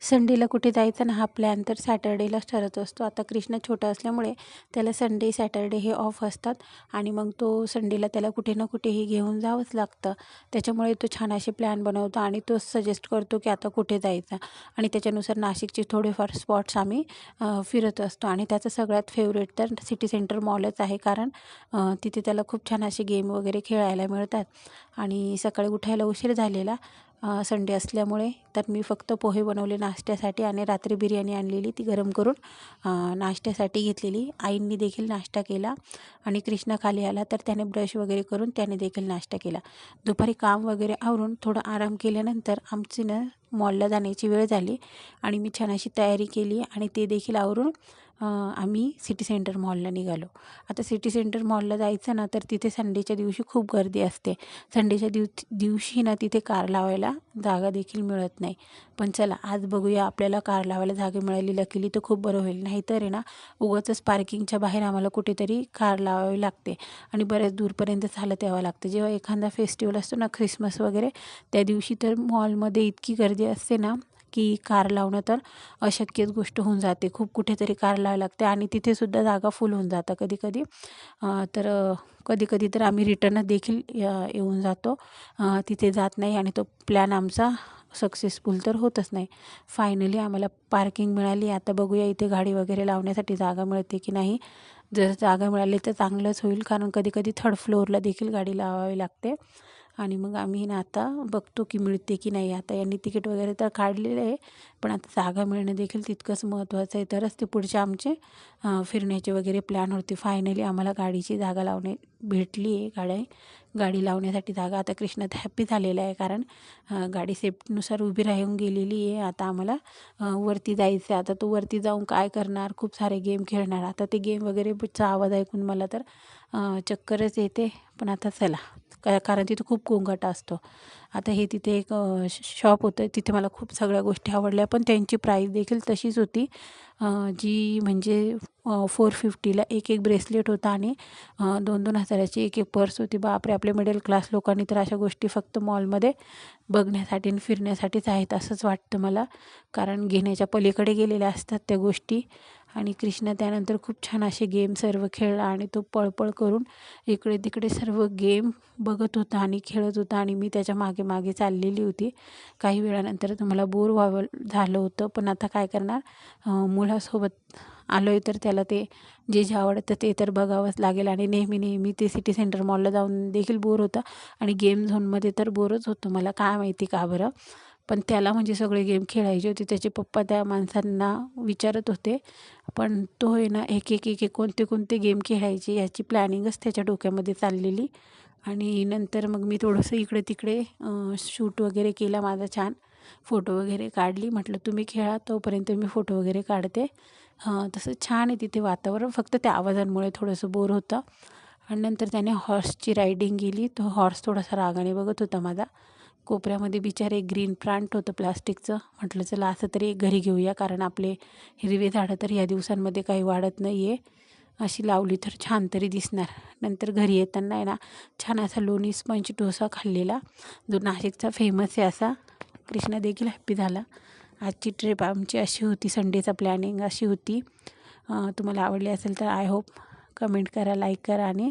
संडेला कुठे जायचा ना हा प्लॅन तर सॅटर्डेलाच ठरत असतो. आता कृष्णा छोटा असल्यामुळे त्याला संडे सॅटर्डे हे ऑफ असतात आणि मग तो संडेला त्याला कुठे ना कुठेही घेऊन जावंच लागतं. त्याच्यामुळे तो छान असे प्लॅन बनवतो आणि तो सजेस्ट करतो की आता कुठे जायचं आणि त्याच्यानुसार नाशिकचे थोडेफार स्पॉट्स आम्ही फिरत असतो. आणि त्याचं सगळ्यात फेवरेट तर सिटी सेंटर मॉलच आहे, कारण तिथे त्याला खूप छान असे गेम वगैरे खेळायला मिळतात. आणि सकाळी उठायला उशीर झालेला संडे असल्यामुळे, तर मी फक्त पोहे बनवले नाश्त्यासाठी आणि रात्री बिर्याणी आणलेली ती गरम करून नाश्त्यासाठी घेतलेली. आईंनी देखील नाश्ता केला आणि कृष्णा खाली आला तर त्याने ब्रश वगैरे करून त्याने देखील नाश्ता केला. दुपारी काम वगैरे आवरून थोडा आराम केल्यानंतर आमची मॉलला जाण्याची वेळ झाली आणि मी छान अशी तयारी केली आणि ते देखील आवरून आम्ही सिटी सेंटर मॉलला निघालो. आता सिटी सेंटर मॉलला जायचं ना तर तिथे संडेच्या दिवशी खूप गर्दी असते. संडेच्या दिवशी ना तिथे कार लावायला जागा देखील मिळत नाही. पण चला आज बघूया, आपल्याला कार लावायला जागा मिळाली लकीली तर खूप बरं होईल. नाहीतर आहे ना उगाचच पार्किंगच्या बाहेर आम्हाला कुठेतरी कार लावावी लागते आणि बऱ्याच दूरपर्यंत चालत यावं लागतं. जेव्हा एखादा फेस्टिवल असतो ना, ख्रिसमस वगैरे, त्या दिवशी तर मॉलमध्ये इतकी गर्दी असते ना की कार लावणं तर अशक्यच गोष्ट होऊन जाते. खूप कुठेतरी कार लावावी लागते आणि तिथेसुद्धा जागा फुल होऊन जातं कधी कधी. तर कधी कधी तर आम्ही रिटर्न देखील येऊन जातो, तिथे जात नाही आणि तो प्लॅन आमचा सक्सेसफुल तर होतच नाही. फायनली आम्हाला पार्किंग मिळाली. आता बघूया इथे गाडी वगैरे लावण्यासाठी जागा मिळते की नाही. जर जागा मिळाली तर चांगलंच होईल, कारण कधी कधी थर्ड फ्लोअरला देखील गाडी लावावी लागते. आणि मग आम्ही ना आता बघतो की मिळते की नाही. आता यांनी तिकीट वगैरे तर काढलेलं आहे, पण आता जागा मिळणं देखील तितकंच महत्त्वाचं आहे, तरच ते पुढचे आमचे फिरण्याचे वगैरे प्लॅन होते. फायनली आम्हाला गाडीची जागा भेटली आहे. गाडी लावण्यासाठी जागा. आता कृष्णा तर हॅप्पी झालेला आहे, कारण गाडी सेफ्टीनुसार उभी राहून गेलेली आहे. आता आम्हाला वरती जायचं आहे. आता तो वरती जाऊन काय करणार, खूप सारे गेम खेळणार. आता ते गेम वगैरेचा आवाज ऐकून मला तर चक्करच येते. पण आता चला, कारण तिथं खूप गोंगाट असतो. आता हे तिथे एक शॉप होतं, तिथे मला खूप सगळ्या गोष्टी आवडल्या, पण त्यांची प्राईस देखील तशीच होती, जी म्हणजे 450ला एक ब्रेसलेट होता आणि 2-2 हजाराची एक पर्स होती. बापरे, आपल्या मिडल क्लास लोकांनी तर अशा गोष्टी फक्त मॉलमध्ये बघण्यासाठी आणि फिरण्यासाठीच आहेत असंच वाटतं मला, कारण घेण्याच्या पलीकडे गेलेल्या असतात त्या गोष्टी. आणि कृष्णा त्यानंतर खूप छान असे गेम सर्व खेळला आणि तो पळपळ करून इकडे तिकडे सर्व गेम बघत होता आणि खेळत होता आणि मी त्याच्या मागे मागे चाललेली होती. काही वेळानंतर मला बोर व्हावं झालं होतं, पण आता काय करणार, मुलासोबत आलो आहे तर त्याला ते जे आवडतं ते तर बघावंच लागेल. आणि नेहमी ते सिटी सेंटर मॉलला जाऊन देखील बोर होतं आणि गेम झोनमध्ये तर बोरच होतं. मला काय माहिती का बरं, पण त्याला म्हणजे सगळे गेम खेळायचे होते. त्याचे पप्पा त्या माणसांना विचारत होते, पण तो आहे ना एक कोणते गेम खेळायचे याची प्लॅनिंगच त्याच्या डोक्यामध्ये चाललेली. आणि नंतर मग मी थोडंसं इकडे तिकडे शूट वगैरे केला माझा, छान फोटो वगैरे काढली. म्हटलं तुम्ही खेळा, तोपर्यंत मी फोटो वगैरे काढते. तसं छान आहे तिथे वातावरण, फक्त त्या आवाजांमुळे थोडंसं बोर होतं. आणि नंतर त्याने हॉर्सची रायडिंग केली. तो हॉर्स थोडासा रागाने बघत होता माझा. कोपऱ्यामध्ये बिचारे एक ग्रीन प्लांट होतं प्लास्टिकचं. म्हटलं चला असं तरी एक घरी घेऊया, कारण आपले हिरवे झाडं तर या दिवसांमध्ये काही वाढत नाही आहे, अशी लावली तर छान तरी दिसणार. नंतर घरी येताना आहे ना छान असा लोणी स्पंज डोसा खाल्लेला, जो नाशिकचा फेमस आहे असा. कृष्णा देखील हॅप्पी झाला. आजची ट्रिप आमची अशी होती, संडेचा प्लॅनिंग अशी होती. तुम्हाला आवडली असेल तर आय होप कमेंट करा, लाईक करा आणि